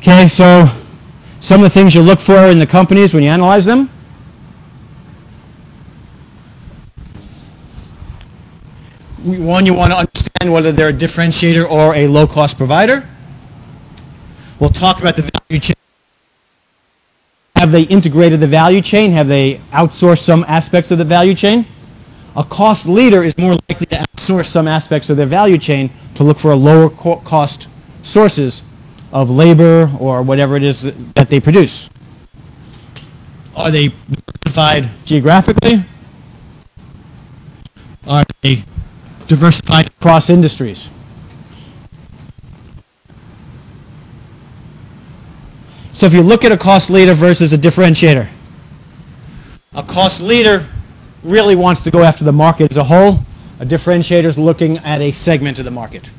Okay, so some of the things you look for in the companies when you analyze them. One, you want to understand whether they're a differentiator or a low-cost provider. We'll talk about the value chain. Have they integrated the value chain? Have they outsourced some aspects of the value chain? A cost leader is more likely to outsource some aspects of their value chain to look for a lower cost sources of labor or whatever it is that they produce. Are they diversified geographically? Are they diversified across industries? So if you look at a cost leader versus a differentiator, a cost leader really wants to go after the market as a whole. A differentiator is looking at a segment of the market.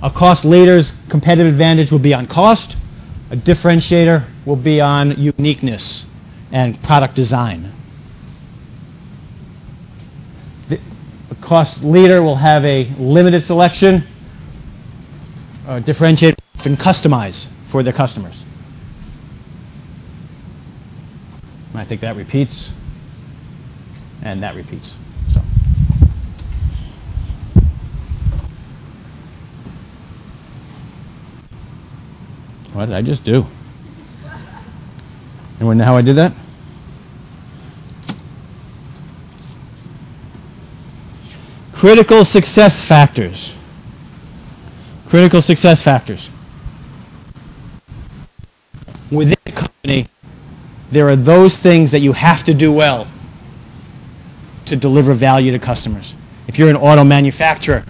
A cost leader's competitive advantage will be on cost. A differentiator will be on uniqueness and product design. A cost leader will have a limited selection. A differentiator can customize for their customers. I think that repeats, and that repeats. So. What did I just do? Anyone know how I did that? Critical success factors. Critical success factors. Within a company, there are those things that you have to do well to deliver value to customers. If you're an auto manufacturer,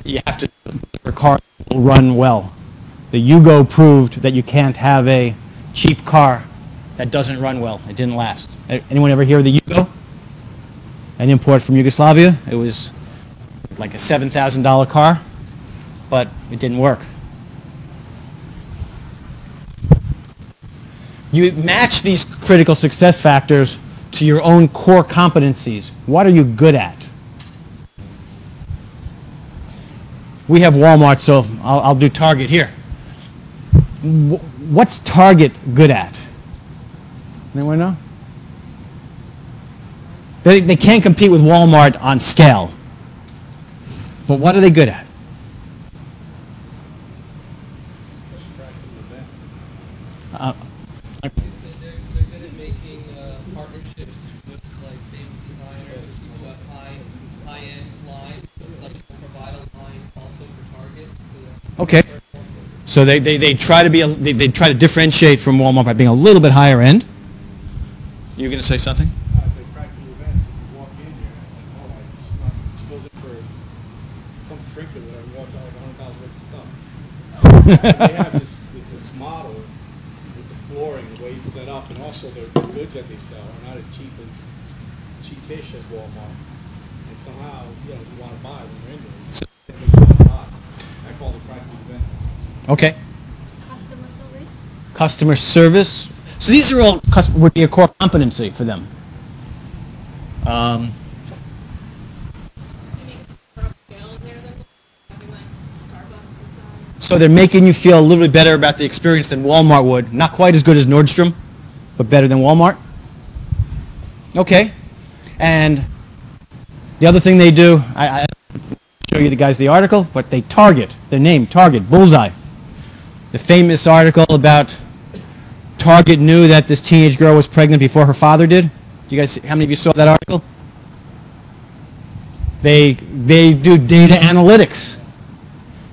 you have to deliver cars that will run well. The Yugo proved that you can't have a cheap car that doesn't run well. It didn't last. Anyone ever hear of the Yugo? An import from Yugoslavia. It was like a $7,000 car, but it didn't work. You match these critical success factors to your own core competencies. What are you good at? We have Walmart, so I'll do Target here. What's Target good at? Anyone know? They can't compete with Walmart on scale. But what are they good at? They're good at making partnerships with like famous designers or people who have high-end lines, but like provide a line also for Target. So okay. So they try to be they try to differentiate from Walmart by being a little bit higher end. You going to say something? I say practical events because you walk in here and oh, she goes in for some trinket or whatever, walks out like $100,000 worth of stuff. So they have this model with the flooring, the way it's set up, and also the goods that they sell are not as cheap fish as Walmart. And somehow, you want to buy when you're in there. So it makes you want to buy. I call it practical events. Okay. Customer service. Customer service. So these are all would be a core competency for them. So they're making you feel a little bit better about the experience than Walmart would. Not quite as good as Nordstrom, but better than Walmart. Okay. And the other thing they do, I show you the guys the article, but they target, their name, Target, Bullseye. The famous article about Target knew that this teenage girl was pregnant before her father did. Do you guys, how many of you saw that article? They do data analytics.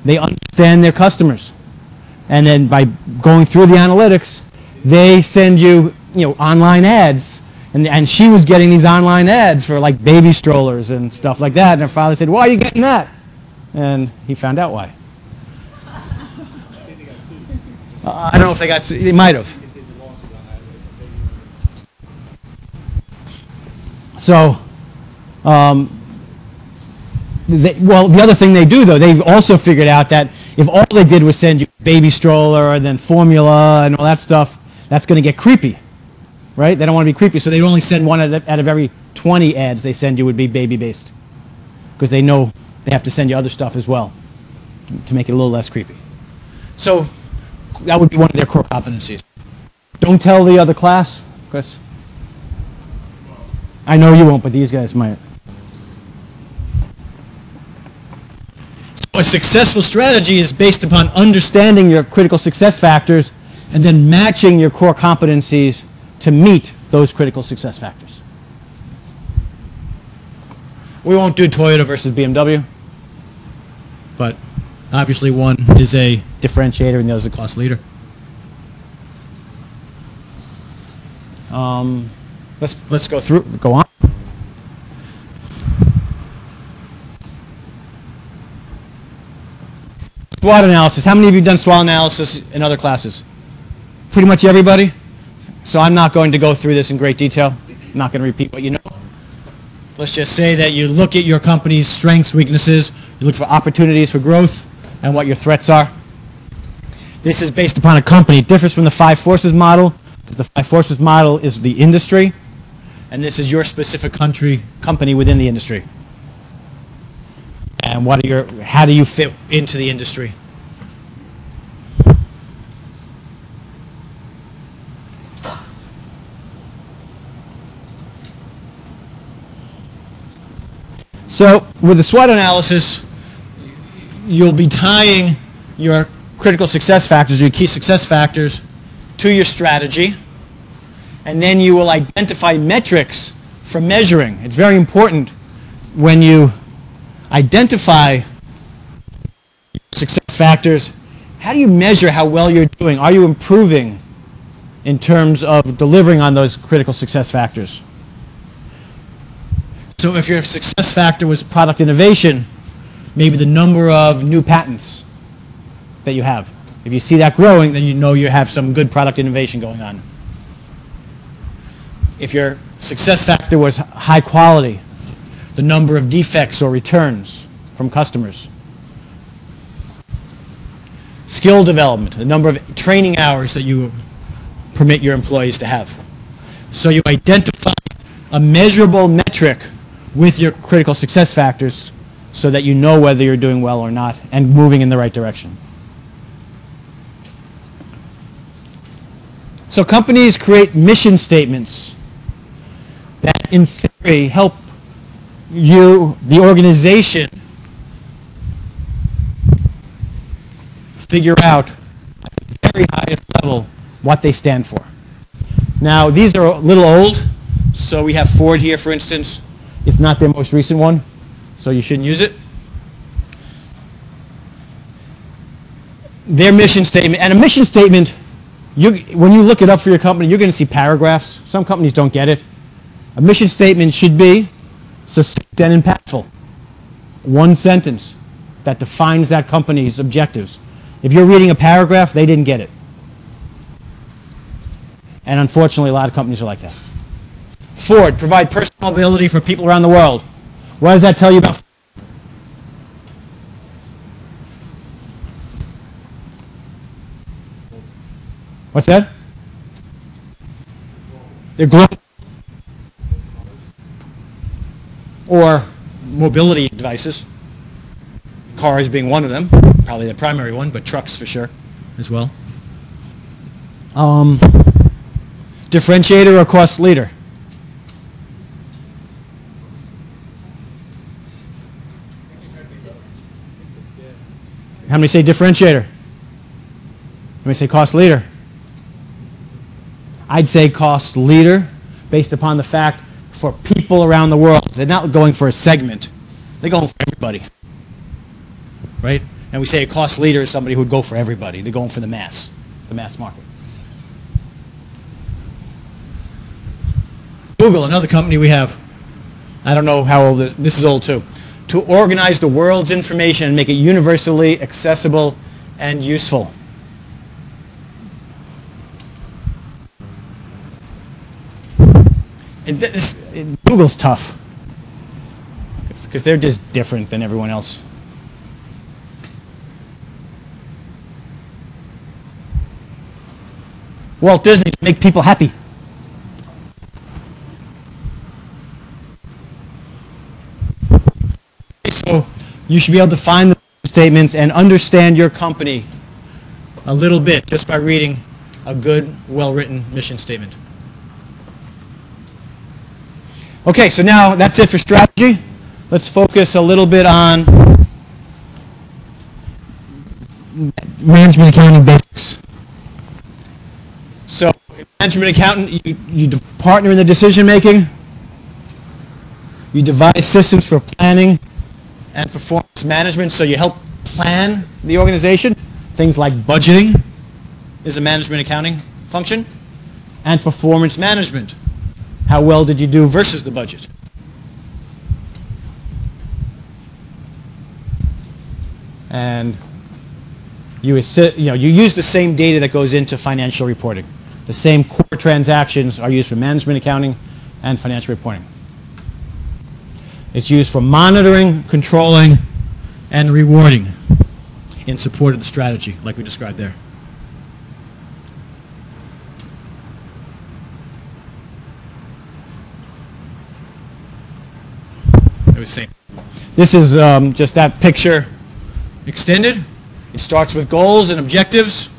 They understand their customers. And then by going through the analytics, they send you, online ads. And she was getting these online ads for like baby strollers and stuff like that. And her father said, "Why are you getting that?" And he found out why. I don't know if they got sued. They might have. So, the other thing they do, though, they've also figured out that if all they did was send you baby stroller and then formula and all that stuff, that's going to get creepy, right? They don't want to be creepy, so they only send one out of every 20 ads they send you would be baby-based, because they know they have to send you other stuff as well. to make it a little less creepy. So that would be one of their core competencies. Don't tell the other class, Chris. I know you won't, but these guys might. So a successful strategy is based upon understanding your critical success factors and then matching your core competencies to meet those critical success factors. We won't do Toyota versus BMW, but obviously one is a differentiator and the other is a cost leader. Let's go on. SWOT analysis. How many of you have done SWOT analysis in other classes? Pretty much everybody? So I'm not going to go through this in great detail. I'm not going to repeat what you know. Let's just say that you look at your company's strengths, weaknesses, you look for opportunities for growth, and what your threats are. This is based upon a company. It differs from the 5 forces model. The 5 forces model is the industry, and this is your specific company within the industry. And how do you fit into the industry? So with the SWOT analysis, you'll be tying your critical success factors, your key success factors, to your strategy, and then you will identify metrics for measuring. It's very important when you identify success factors, how do you measure how well you're doing? Are you improving in terms of delivering on those critical success factors? So if your success factor was product innovation, maybe the number of new patents that you have. If you see that growing, then you know you have some good product innovation going on. If your success factor was high quality, the number of defects or returns from customers. Skill development, the number of training hours that you permit your employees to have. So you identify a measurable metric with your critical success factors so that you know whether you're doing well or not and moving in the right direction. So companies create mission statements that in theory help you, the organization, figure out at the very highest level what they stand for. Now these are a little old, so we have Ford here for instance. It's not their most recent one, so you shouldn't use it. Their mission statement, and a mission statement, when you look it up for your company, you're going to see paragraphs. Some companies don't get it. A mission statement should be succinct and impactful. One sentence that defines that company's objectives. If you're reading a paragraph, they didn't get it. And unfortunately, a lot of companies are like that. Ford, provide personal mobility for people around the world. What does that tell you about? What's that? They're global. Or mobility devices. Cars being one of them, probably the primary one, but trucks for sure as well. Differentiator or cost leader? How many say differentiator? How many say cost leader? I'd say cost leader based upon the fact for people around the world. They're not going for a segment. They're going for everybody. Right? And we say a cost leader is somebody who would go for everybody. They're going for the mass market. Google, another company we have. I don't know how old this is old too. To organize the world's information and make it universally accessible and useful. Google's tough because they're just different than everyone else. Walt Disney, to make people happy. So you should be able to find the statements and understand your company a little bit just by reading a good, well-written mission statement. Okay, so now that's it for strategy. Let's focus a little bit on management accounting basics. So, management accountant, you partner in the decision making. You devise systems for planning and performance management, so you help plan the organization. Things like budgeting is a management accounting function, and performance management. How well did you do versus the budget? And you use the same data that goes into financial reporting. The same core transactions are used for management accounting and financial reporting. It's used for monitoring, controlling, and rewarding in support of the strategy, like we described there. This is just that picture extended. It starts with goals and objectives,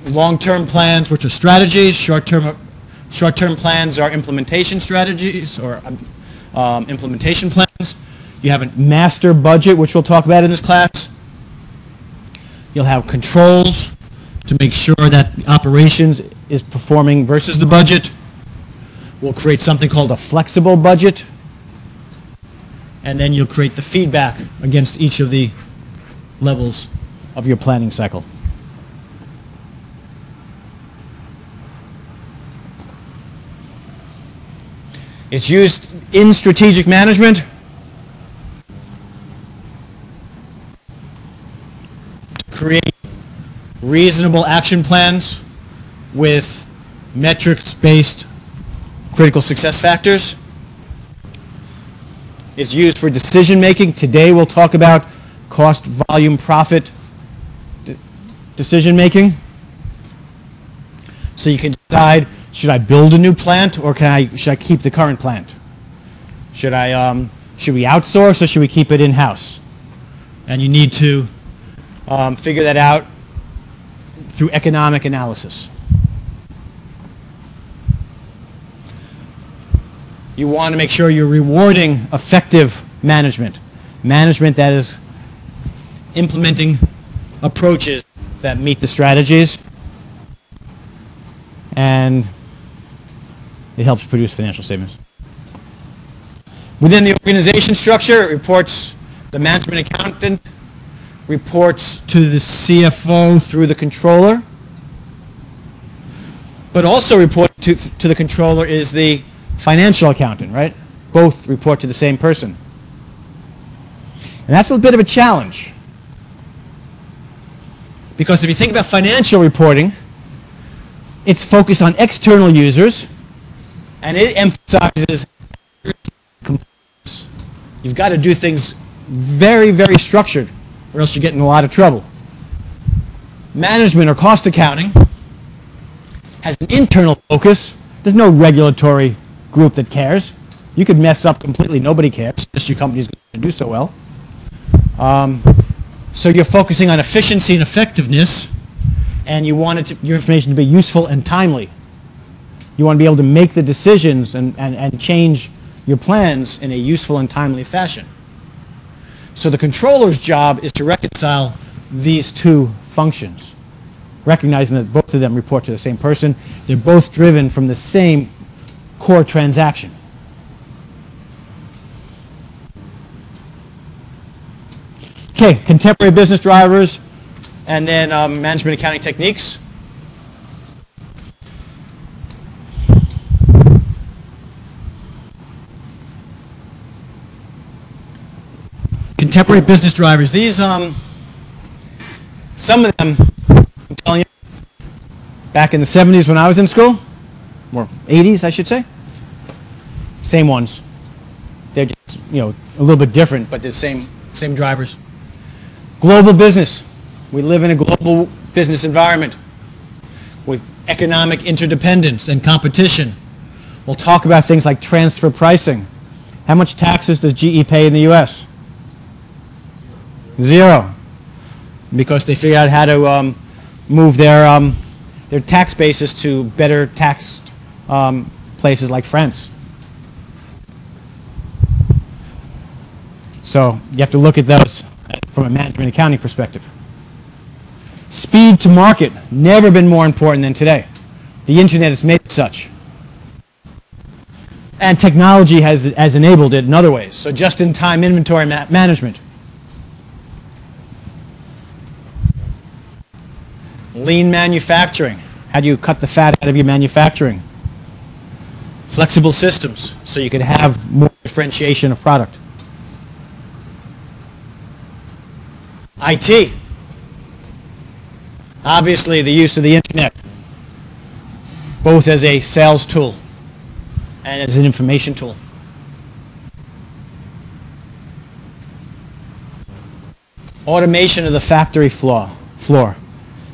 long-term plans, which are strategies, short-term plans are implementation strategies or implementation plans. You have a master budget, which we'll talk about in this class. You'll have controls to make sure that the operations is performing versus the budget. We'll create something called a flexible budget. And then you'll create the feedback against each of the levels of your planning cycle. It's used in strategic management to create reasonable action plans with metrics-based critical success factors. It's used for decision making. Today we'll talk about cost, volume, profit decision making. So you can decide, should I build a new plant or should I keep the current plant? Should we outsource or should we keep it in-house? And you need to figure that out through economic analysis. You want to make sure you're rewarding effective management. Management that is implementing approaches that meet the strategies, and it helps produce financial statements. Within the organization structure, it reports, the management accountant reports to the CFO through the controller, but also report to the controller is the financial accountant, right? Both report to the same person. And that's a bit of a challenge. Because if you think about financial reporting, it's focused on external users, and it emphasizes compliance. You've got to do things very, very structured, or else you get in a lot of trouble. Management or cost accounting has an internal focus. There's no regulatory group that cares. You could mess up completely. Nobody cares. Just your company's going to do so well. So you're focusing on efficiency and effectiveness, and you want your information to be useful and timely. You want to be able to make the decisions and change your plans in a useful and timely fashion. So the controller's job is to reconcile these two functions, recognizing that both of them report to the same person. They're both driven from the same core transaction. Okay, contemporary business drivers, and then management accounting techniques. Contemporary business drivers. These, some of them, I'm telling you, back in the 70s when I was in school, or 80s, I should say. Same ones. They're just, a little bit different, but they're the same drivers. Global business. We live in a global business environment with economic interdependence and competition. We'll talk about things like transfer pricing. How much taxes does GE pay in the U.S.? Zero. Because they figured out how to move their tax basis to better taxed places like France. So you have to look at those from a management accounting perspective. Speed to market, never been more important than today. The internet has made it such. And technology has enabled it in other ways. So just-in-time inventory management. Lean manufacturing. How do you cut the fat out of your manufacturing? Flexible systems, so you can have more differentiation of product. IT. Obviously, the use of the internet, both as a sales tool and as an information tool. Automation of the factory floor.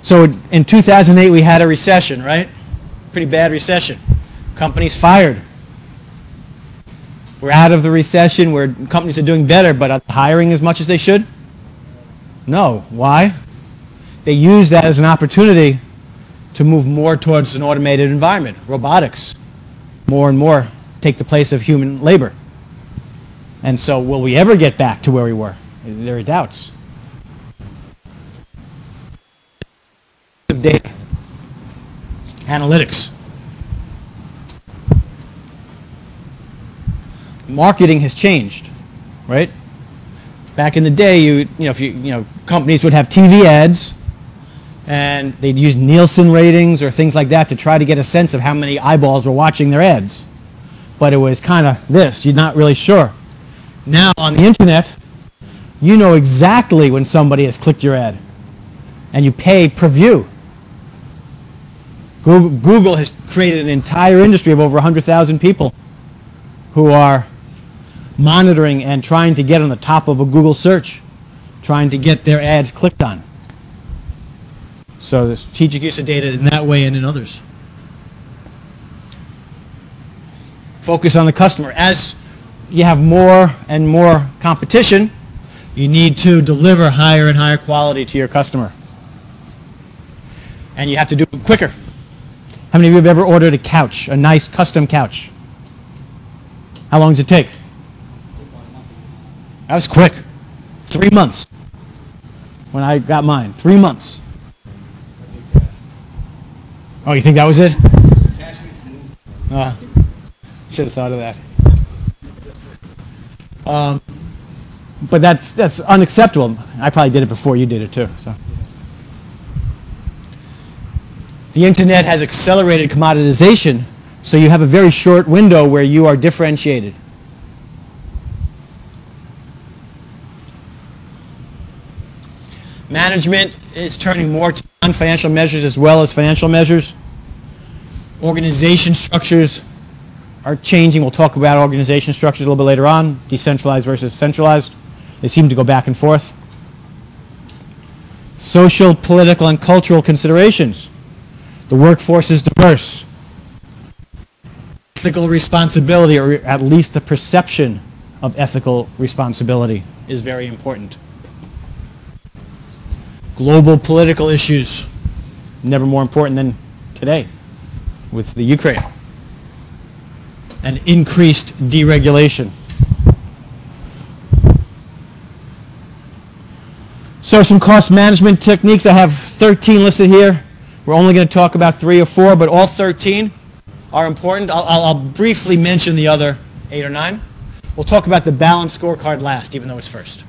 So in 2008, we had a recession, right? Pretty bad recession. Companies fired. We're out of the recession where companies are doing better, but are hiring as much as they should? No. Why? They use that as an opportunity to move more towards an automated environment, robotics. More and more take the place of human labor. And so will we ever get back to where we were? There are doubts. Data. Analytics. Marketing has changed, right? Back in the day, companies would have TV ads, and they'd use Nielsen ratings or things like that to try to get a sense of how many eyeballs were watching their ads. But it was kind of this, you're not really sure. Now on the internet, you know exactly when somebody has clicked your ad, and you pay per view. Google has created an entire industry of over 100,000 people who are monitoring and trying to get on the top of a Google search, trying to get their ads clicked on. So the strategic use of data in that way and in others. Focus on the customer. As you have more and more competition, you need to deliver higher and higher quality to your customer. And you have to do it quicker. How many of you have ever ordered a couch, a nice custom couch? How long does it take? That was quick. 3 months when I got mine. 3 months. Oh, you think that was it? Should have thought of that. But that's unacceptable. I probably did it before you did it too. So. The internet has accelerated commoditization, so you have a very short window where you are differentiated. Management is turning more to non-financial measures as well as financial measures. Organization structures are changing. We'll talk about organization structures a little bit later on, decentralized versus centralized. They seem to go back and forth. Social, political, and cultural considerations. The workforce is diverse. Ethical responsibility, or at least the perception of ethical responsibility, is very important. Global political issues, never more important than today with the Ukraine. And increased deregulation. So some cost management techniques. I have 13 listed here. We're only going to talk about 3 or 4, but all 13 are important. I'll briefly mention the other 8 or 9. We'll talk about the Balanced Scorecard last, even though it's first.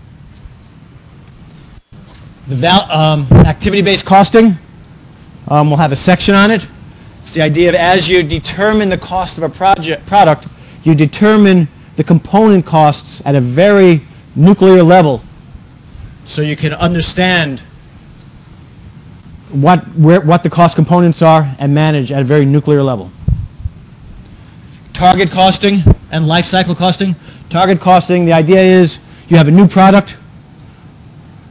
The activity-based costing, we'll have a section on it. It's the idea of as you determine the cost of a product, you determine the component costs at a very nuclear level so you can understand what the cost components are and manage at a very nuclear level. Target costing and life cycle costing. Target costing, the idea is you have a new product.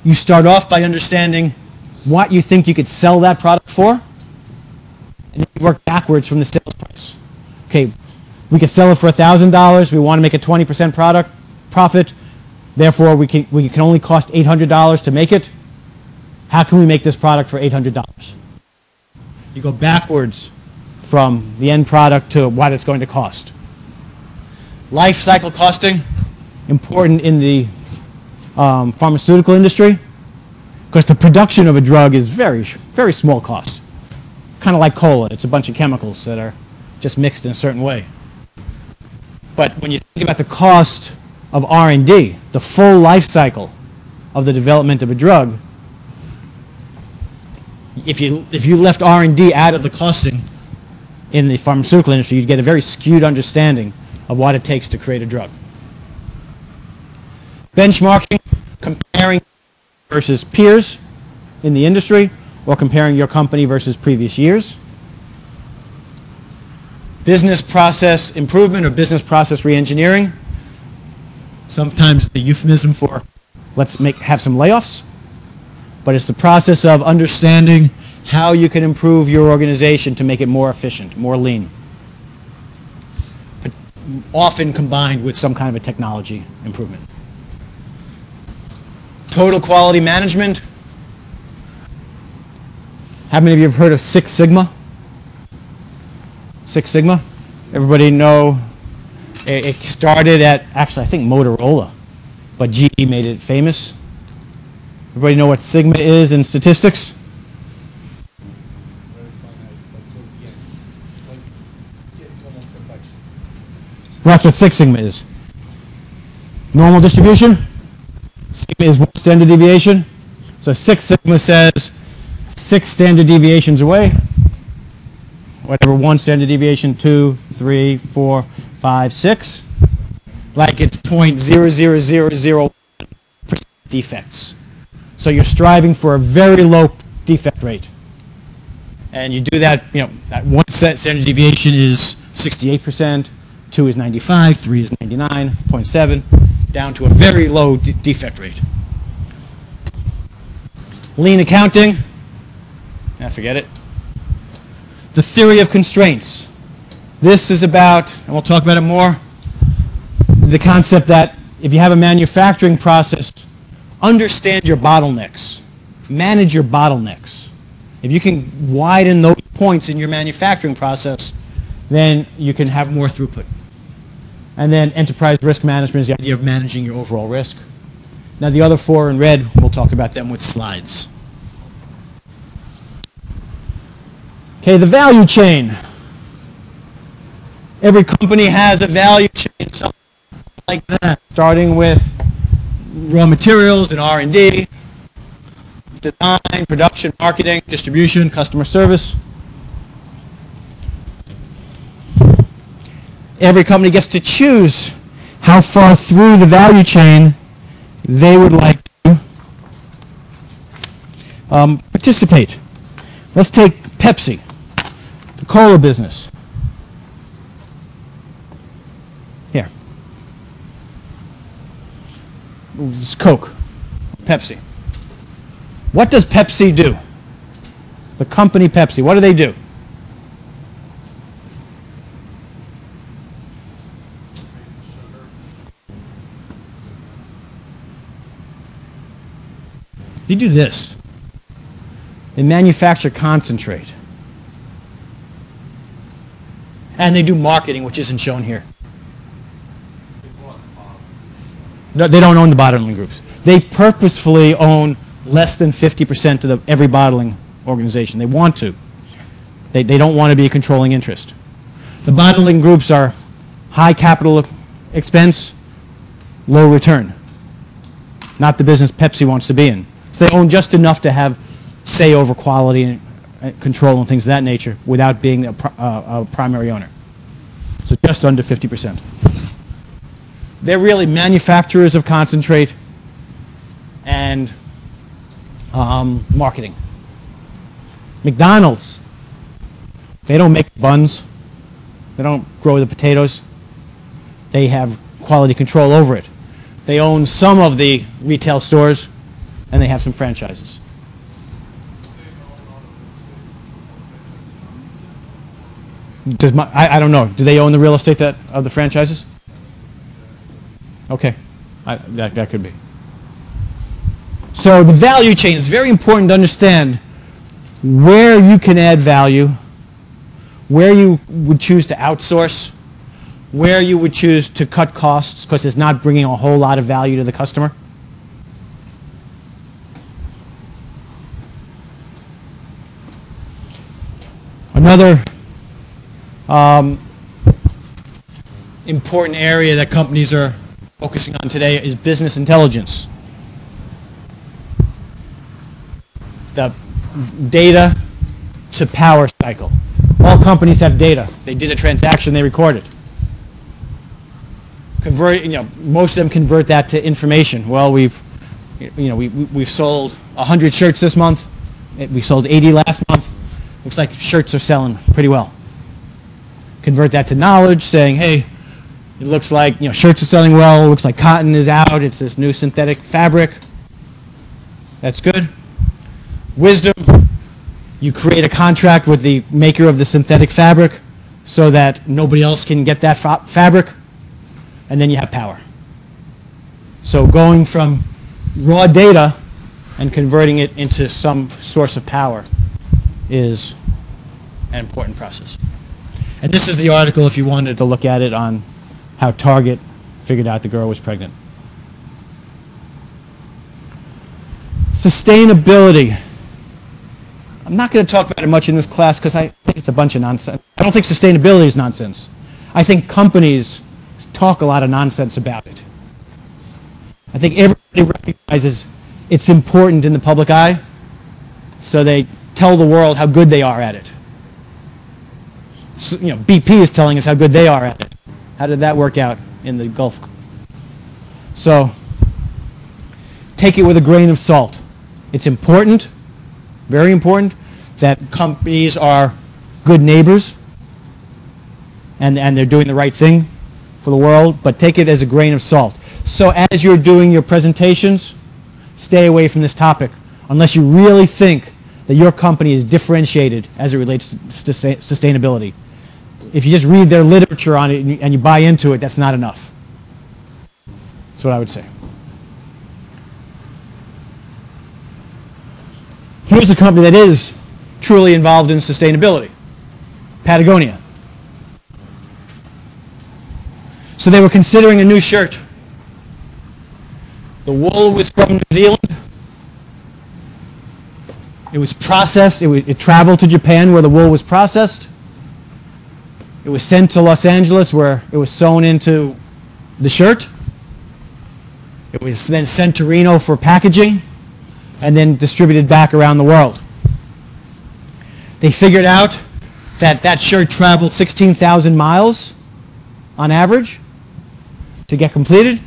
You start off by understanding what you think you could sell that product for, and then you work backwards from the sales price. Okay, we could sell it for $1,000. We want to make a 20% profit. Therefore, we can only cost $800 to make it. How can we make this product for $800? You go backwards from the end product to what it's going to cost. Life cycle costing, important in the pharmaceutical industry, because the production of a drug is very, very small cost. Kind of like cola. It's a bunch of chemicals that are just mixed in a certain way. But when you think about the cost of R&D, the full life cycle of the development of a drug, if you left R&D out of the costing in the pharmaceutical industry, you'd get a very skewed understanding of what it takes to create a drug. Benchmarking, comparing versus peers in the industry, or comparing your company versus previous years. Business process improvement or business process reengineering. Sometimes the euphemism for let's have some layoffs, but it's the process of understanding how you can improve your organization to make it more efficient, more lean, but often combined with some kind of a technology improvement. Total quality management. How many of you have heard of Six Sigma? Six Sigma? Everybody know it started at, actually I think Motorola, but GE made it famous. Everybody know what Sigma is in statistics? Well, that's what Six Sigma is. Normal distribution. Sigma is one standard deviation. So Six Sigma says 6 standard deviations away. Whatever, 1 standard deviation, 2, 3, 4, 5, 6. Like it's 0.00001% defects. So you're striving for a very low defect rate. And you do that, that 1 standard deviation is 68%, 2 is 95, 3 is 99.7, down to a very low defect rate. Lean accounting, forget it. The theory of constraints. This is about, and we'll talk about it more, the concept that if you have a manufacturing process, understand your bottlenecks. Manage your bottlenecks. If you can widen those points in your manufacturing process, then you can have more throughput. And then enterprise risk management is the idea of managing your overall risk. Now the other 4 in red, we'll talk about them with slides. Okay, the value chain. Every company has a value chain, something like that, starting with raw materials and R&D, design, production, marketing, distribution, customer service. Every company gets to choose how far through the value chain they would like to participate. Let's take Pepsi, the cola business. Here. This is Coke, Pepsi. What does Pepsi do? The company Pepsi, what do they do? They do this. They manufacture concentrate. And they do marketing, which isn't shown here. No, they don't own the bottling groups. They purposefully own less than 50% of every bottling organization. They want to. They don't want to be a controlling interest. The bottling groups are high capital expense, low return. Not the business Pepsi wants to be in. So they own just enough to have say over quality and control and things of that nature without being a primary owner. So just under 50%. They're really manufacturers of concentrate and marketing. McDonald's, they don't make buns. They don't grow the potatoes. They have quality control over it. They own some of the retail stores, and they have some franchises. I don't know. Do they own the real estate of the franchises? Okay. That could be. So the value chain is very important to understand where you can add value, where you would choose to outsource, where you would choose to cut costs because it's not bringing a whole lot of value to the customer. Another important area that companies are focusing on today is business intelligence. The data to power cycle. All companies have data. They did a transaction, they record it. Most of them convert that to information. Well, we've sold 100 shirts this month. We sold 80 last month. Looks like shirts are selling pretty well. Convert that to knowledge, saying, hey, it looks like shirts are selling well. It looks like cotton is out. It's this new synthetic fabric. That's good. Wisdom, you create a contract with the maker of the synthetic fabric so that nobody else can get that fabric, and then you have power. So going from raw data and converting it into some source of power is an important process. And this is the article if you wanted to look at it on how Target figured out the girl was pregnant. Sustainability. I'm not going to talk about it much in this class because I think it's a bunch of nonsense. I don't think sustainability is nonsense. I think companies talk a lot of nonsense about it. I think everybody recognizes it's important in the public eye, so they tell the world how good they are at it. So, BP is telling us how good they are at it. How did that work out in the Gulf? So take it with a grain of salt. It's important, very important, that companies are good neighbors and they're doing the right thing for the world, but take it as a grain of salt. So as you're doing your presentations, stay away from this topic unless you really think that your company is differentiated as it relates to sustainability. If you just read their literature on it and you buy into it, that's not enough. That's what I would say. Here's a company that is truly involved in sustainability, Patagonia. So they were considering a new shirt. The wool was from New Zealand. It was processed. It traveled to Japan where the wool was processed. It was sent to Los Angeles where it was sewn into the shirt. It was then sent to Reno for packaging and then distributed back around the world. They figured out that that shirt traveled 16,000 miles on average to get completed,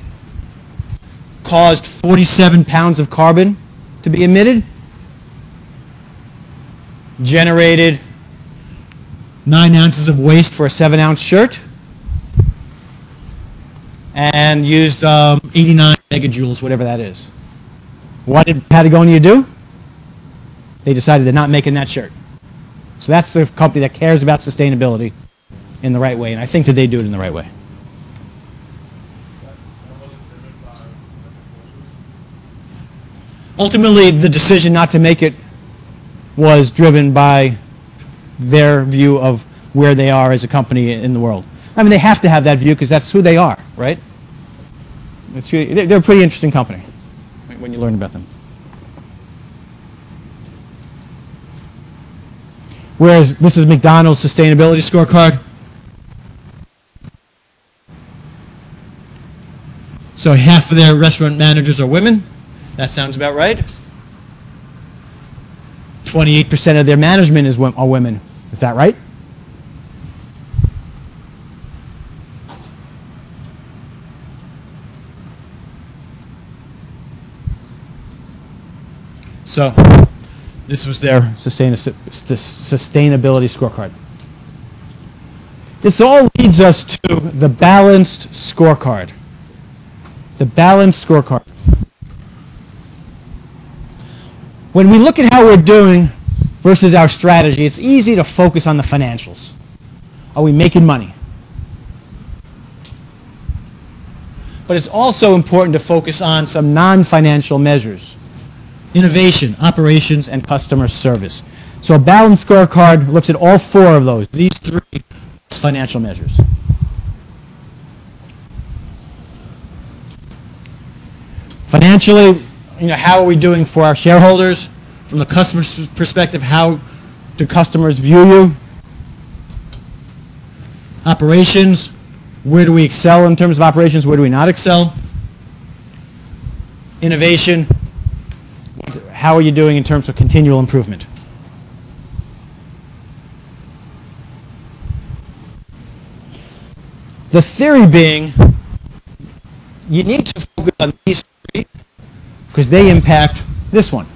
caused 47 pounds of carbon to be emitted, generated 9 ounces of waste for a 7-ounce shirt, and used 89 megajoules, whatever that is. What did Patagonia do? They decided they're not making that shirt. So that's the company that cares about sustainability in the right way, and I think that they do it in the right way. Ultimately, the decision not to make it was driven by their view of where they are as a company in the world. I mean, they have to have that view because that's who they are, right? They're a pretty interesting company when you learn about them. Whereas this is McDonald's Sustainability Scorecard. So half of their restaurant managers are women. That sounds about right. 28% of their management are women. Is that right? So this was their sustainability scorecard. This all leads us to the Balanced Scorecard. The Balanced Scorecard. When we look at how we're doing versus our strategy, it's easy to focus on the financials. Are we making money? But it's also important to focus on some non-financial measures. Innovation, operations, and customer service. So a balanced scorecard looks at all four of those. These three financial measures. Financially, how are we doing for our shareholders? From the customer's perspective, how do customers view you? Operations, where do we excel in terms of operations? Where do we not excel? Innovation, how are you doing in terms of continual improvement? The theory being, you need to focus on these three because they impact this one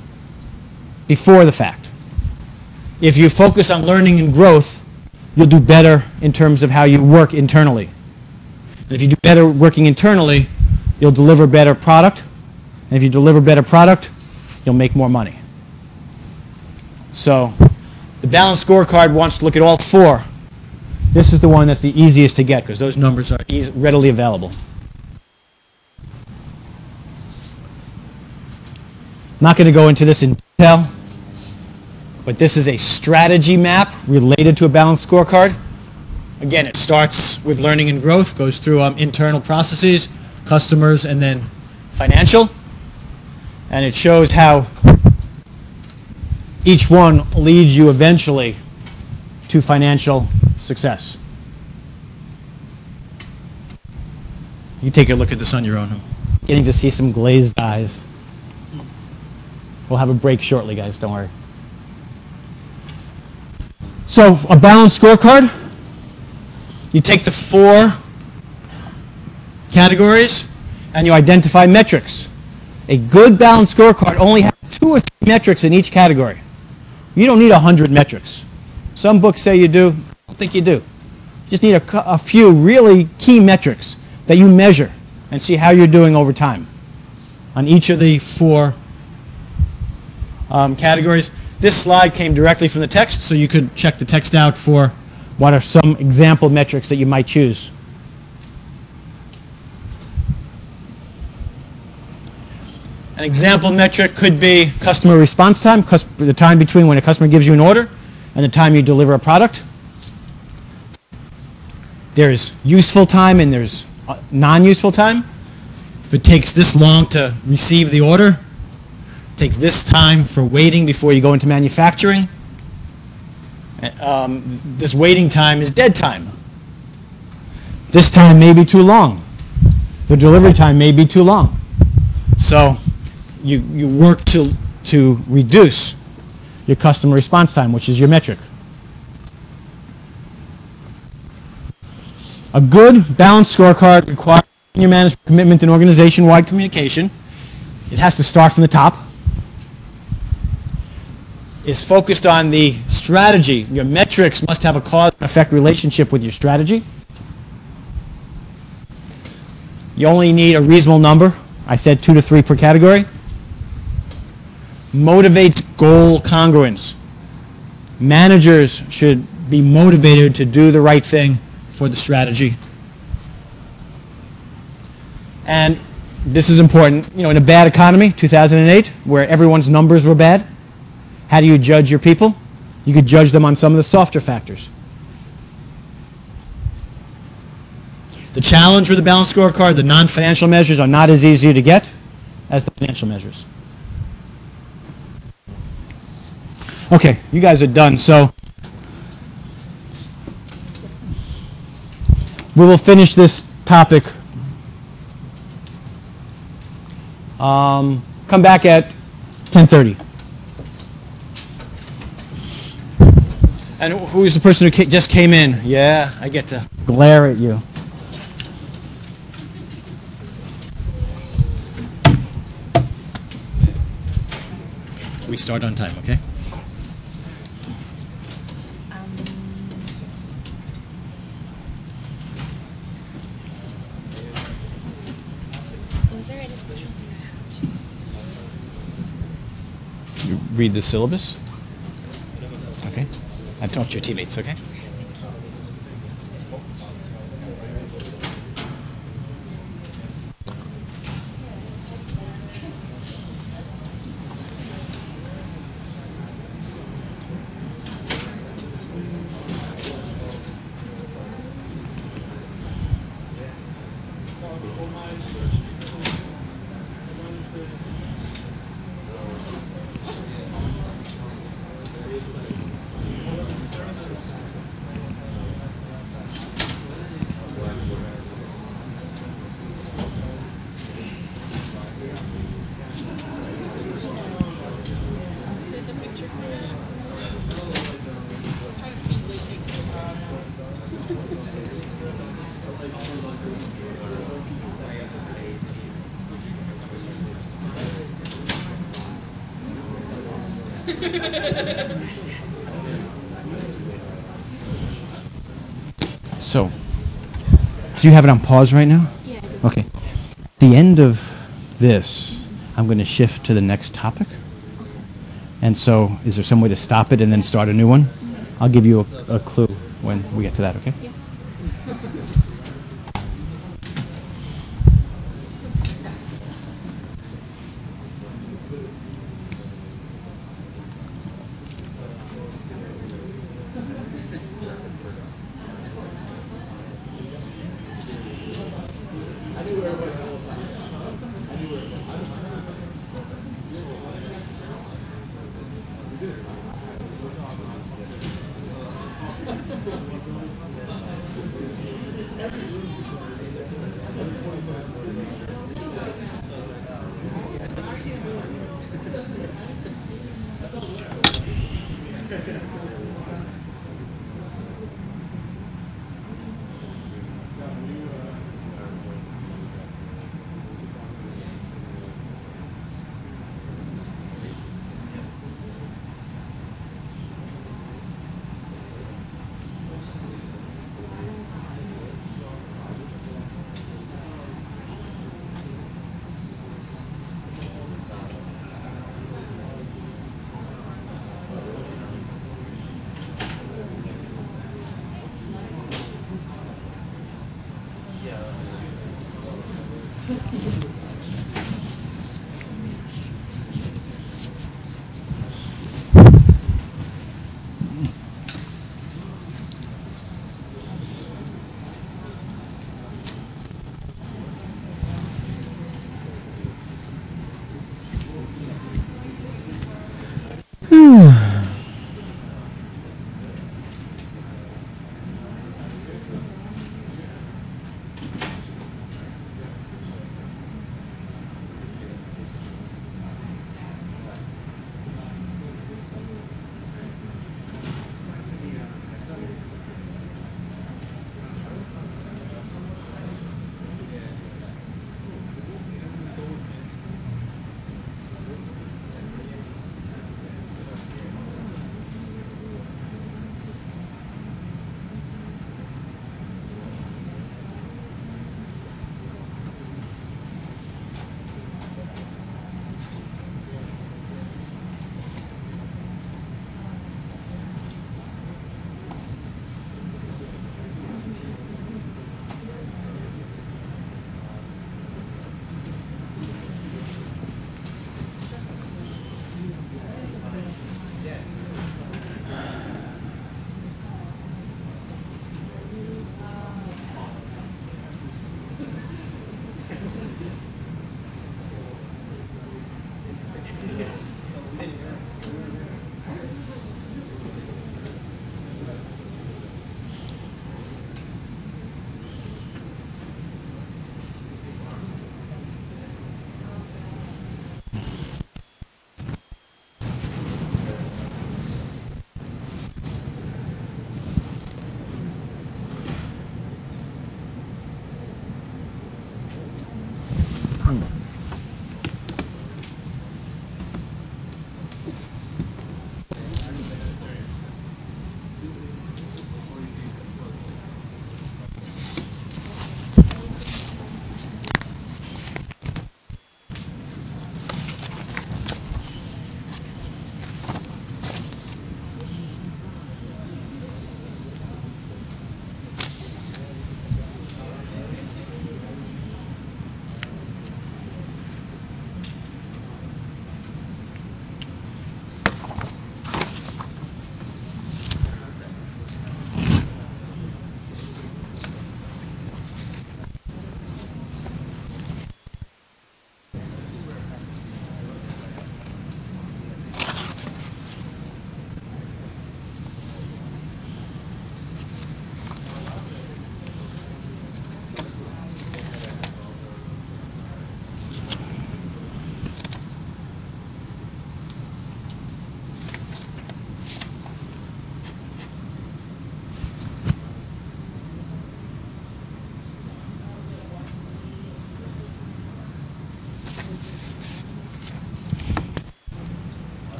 before the fact. If you focus on learning and growth, you'll do better in terms of how you work internally. And if you do better working internally, you'll deliver better product. And if you deliver better product, you'll make more money. So the balanced scorecard wants to look at all four. This is the one that's the easiest to get because those numbers are readily available. I'm not going to go into this in detail, but this is a strategy map related to a balanced scorecard. Again, it starts with learning and growth, goes through internal processes, customers, and then financial. And it shows how each one leads you eventually to financial success. You take a look at this on your own. Getting to see some glazed eyes. We'll have a break shortly, guys, don't worry. So, a balanced scorecard. You take the four categories and you identify metrics. A good balanced scorecard only has 2 or 3 metrics in each category. You don't need 100 metrics. Some books say you do. I don't think you do. You just need a few really key metrics that you measure and see how you're doing over time on each of the 4 categories. This slide came directly from the text, so you could check the text out for what are some example metrics that you might choose. An example metric could be customer response time, the time between when a customer gives you an order and the time you deliver a product. There's useful time and there's non-useful time. If it takes this long to receive the order, it takes this time for waiting before you go into manufacturing. This waiting time is dead time. This time may be too long. The delivery time may be too long. So you work to reduce your customer response time, which is your metric. A good balanced scorecard requires senior management commitment and organization-wide communication. It has to start from the top. Is focused on the strategy. Your metrics must have a cause and effect relationship with your strategy. You only need a reasonable number. I said 2 to 3 per category. Motivates goal congruence. Managers should be motivated to do the right thing for the strategy. And this is important. In a bad economy, 2008, where everyone's numbers were bad, how do you judge your people? You could judge them on some of the softer factors. The challenge with the balanced scorecard, the non-financial measures are not as easy to get as the financial measures. Okay, you guys are done, so we will finish this topic. Come back at 10:30. And who is the person who just came in? Yeah, I get to glare at you. We start on time, okay? Was there a discussion? You read the syllabus? Okay. I talk to your teammates, okay? So, do you have it on pause right now? Yeah, I do. Okay. At the end of this, I'm going to shift to the next topic. And so, is there some way to stop it and then start a new one? I'll give you a clue when we get to that, okay? Yeah.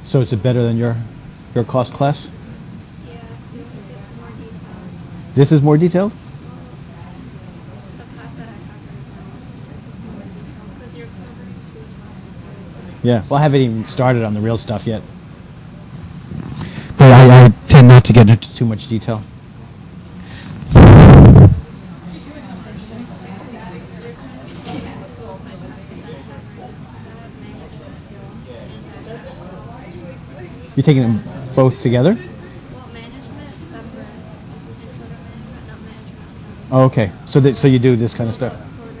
So is it better than your cost class? Yeah, it's more detailed. This is more detailed? The class that I have right now is more detailed because you're covering two topics. Yeah. Well, I haven't even started on the real stuff yet. But I tend not to get into too much detail. You're taking them both together? Well, management separate, internal management, not management. Oh, okay. So you do this kind of stuff. Quarter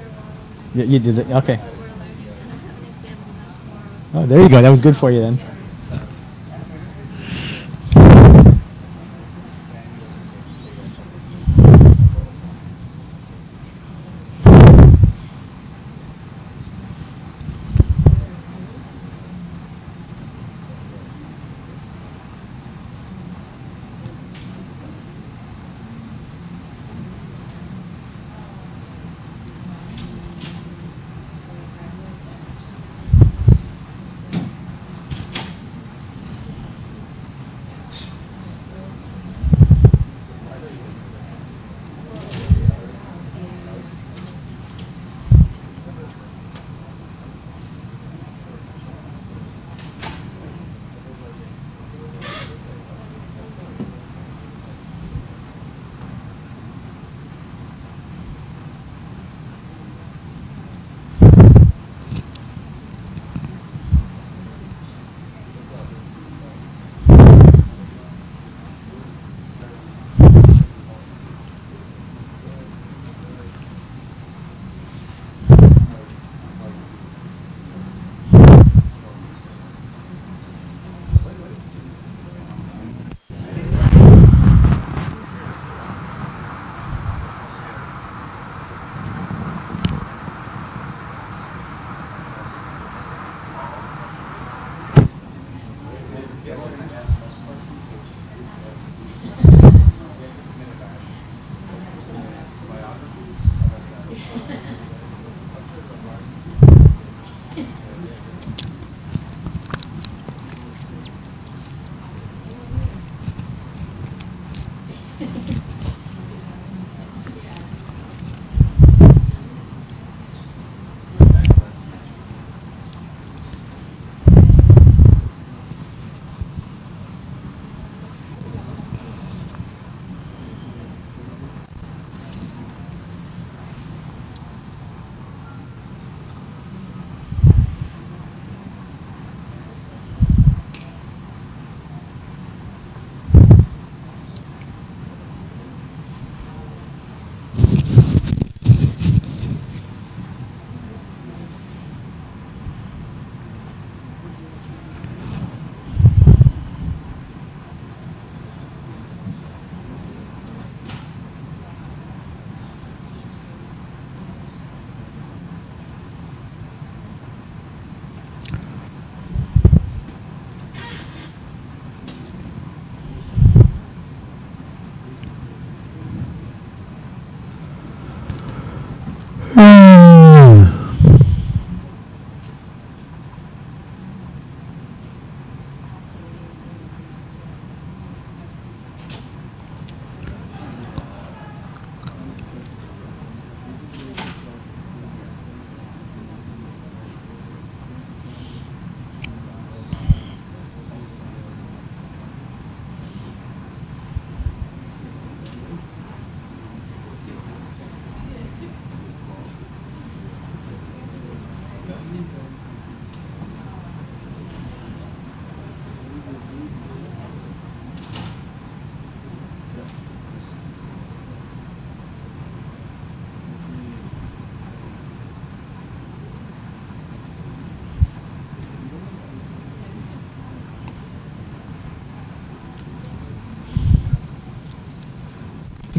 level. You did it. Okay. That's what we're learning, and I have an exam on that tomorrow. Oh, there you go. That was good for you then.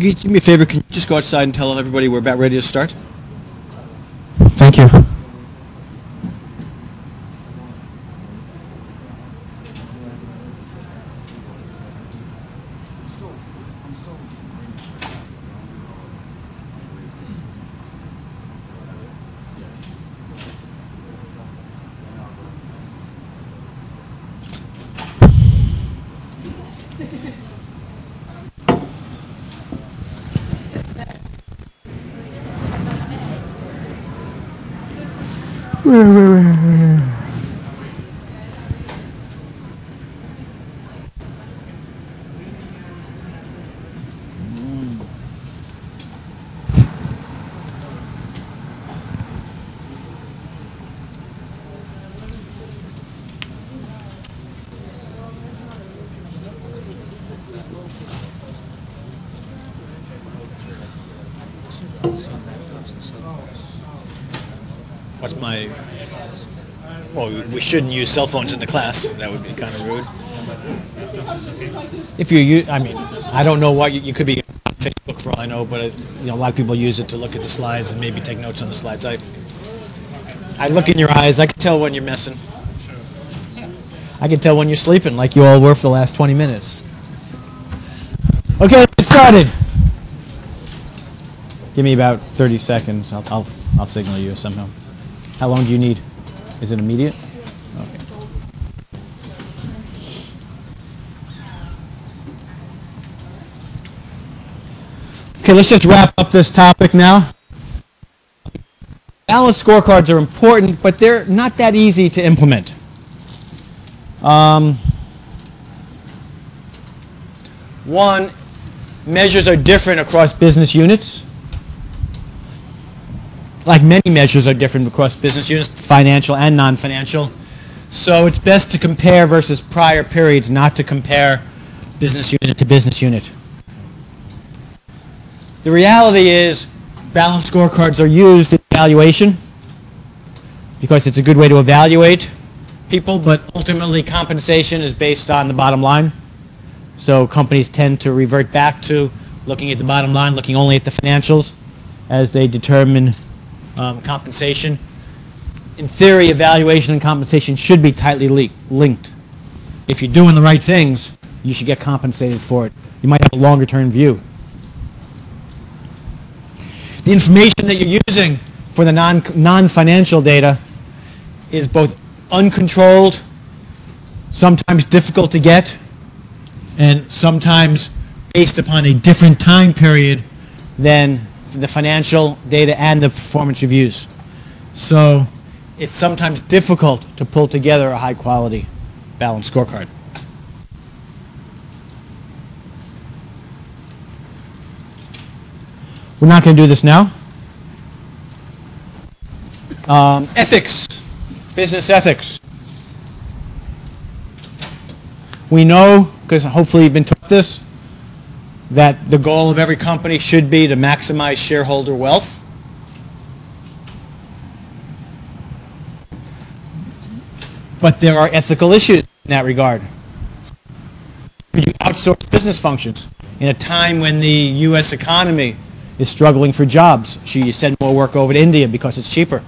Can you do me a favor? Can you just go outside and tell everybody we're about ready to start? Thank you. What's my... Well, we shouldn't use cell phones in the class. That would be kind of rude. If you, I mean, I don't know what you could be on Facebook for all I know, but a lot of people use it to look at the slides and maybe take notes on the slides. I look in your eyes. I can tell when you're messing. I can tell when you're sleeping, like you all were for the last 20 minutes. Okay, let's get started. Give me about 30 seconds. I'll signal you somehow. How long do you need? Is it immediate? Okay. Okay, let's just wrap up this topic now. Balanced scorecards are important, but they're not that easy to implement. One, measures are different across business units. Like many measures are different across business units, financial and non-financial. So it's best to compare versus prior periods, not to compare business unit to business unit. The reality is balanced scorecards are used in evaluation because it's a good way to evaluate people, but ultimately compensation is based on the bottom line. So companies tend to revert back to looking at the bottom line, looking only at the financials as they determine compensation. In theory, evaluation and compensation should be tightly linked. If you're doing the right things, you should get compensated for it. You might have a longer term view. The information that you're using for the non-financial data is both uncontrolled, sometimes difficult to get, and sometimes based upon a different time period than the financial data and the performance reviews. So it's sometimes difficult to pull together a high quality balanced scorecard. We're not going to do this now. Ethics, business ethics. We know, because hopefully you've been taught this, that the goal of every company should be to maximize shareholder wealth. But there are ethical issues in that regard. Could you outsource business functions in a time when the U.S. economy is struggling for jobs? Should you send more work over to India because it's cheaper?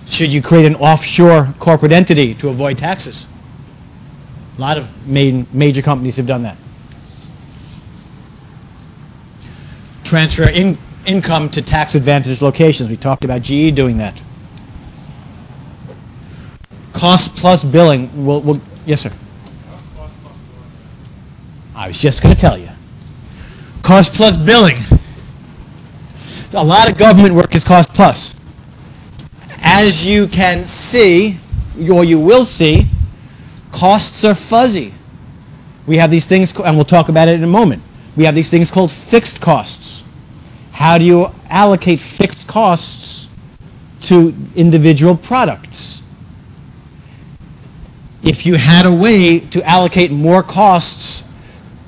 Should you create an offshore corporate entity to avoid taxes? A lot of major companies have done that. Transfer income to tax-advantaged locations. We talked about GE doing that. Cost plus billing. Yes, sir. I was just going to tell you. Cost plus billing. A lot of government work is cost plus. As you can see, or you will see, costs are fuzzy. We have these things, and we'll talk about it in a moment. We have these things called fixed costs. How do you allocate fixed costs to individual products? If you had a way to allocate more costs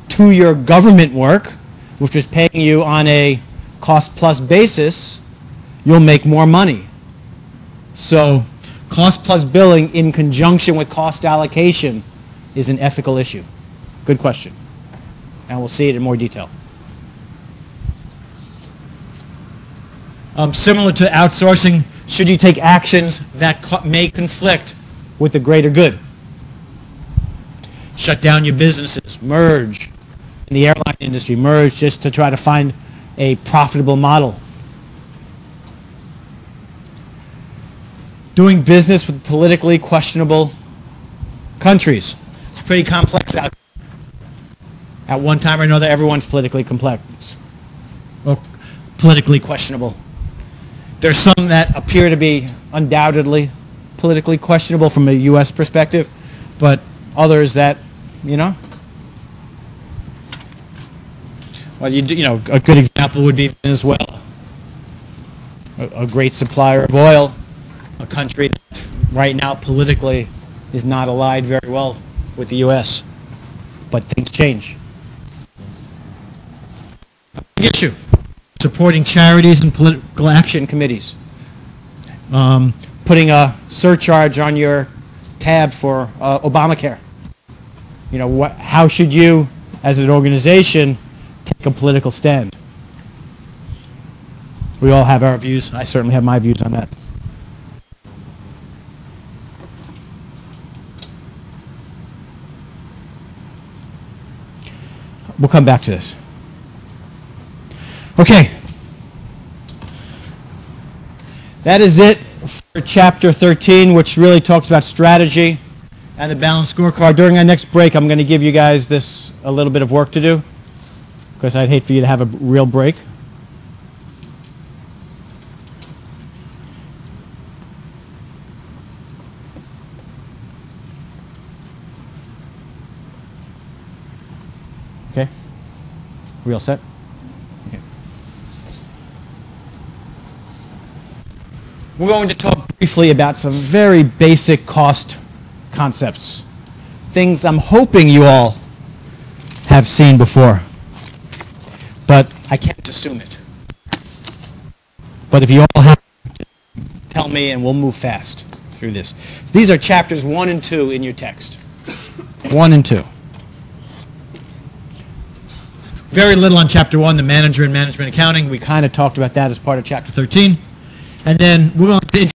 to your government work, which is paying you on a cost-plus basis, you'll make more money. So cost-plus billing in conjunction with cost allocation is an ethical issue. Good question. and we'll see it in more detail. Similar to outsourcing, should you take actions that may conflict with the greater good? Shut down your businesses, merge. In the airline industry, merge just to try to find a profitable model. Doing business with politically questionable countries. It's pretty complex out there. At one time or another, everyone's politically complex or politically questionable. There's some that appear to be undoubtedly politically questionable from a U.S. perspective, but others that, well, a good example would be Venezuela, a great supplier of oil, a country that right now politically is not allied very well with the U.S., but things change. A big issue, supporting charities and political action committees. Putting a surcharge on your tab for Obamacare. How should you, as an organization, take a political stand? We all have our views. I certainly have my views on that. We'll come back to this. Okay. That is it for Chapter 13, which really talks about strategy and the Balanced Scorecard. During our next break, I'm going to give you guys a little bit of work to do, because I'd hate for you to have a real break. Okay? We all set? Okay. We're going to talk briefly about some very basic cost concepts. Things I'm hoping you all have seen before, but I can't assume it. But if you all have, tell me and we'll move fast through this. These are chapters 1 and 2 in your text. 1 and 2. Very little on Chapter 1, the manager and management accounting. We kind of talked about that as part of Chapter 13. And then we're going to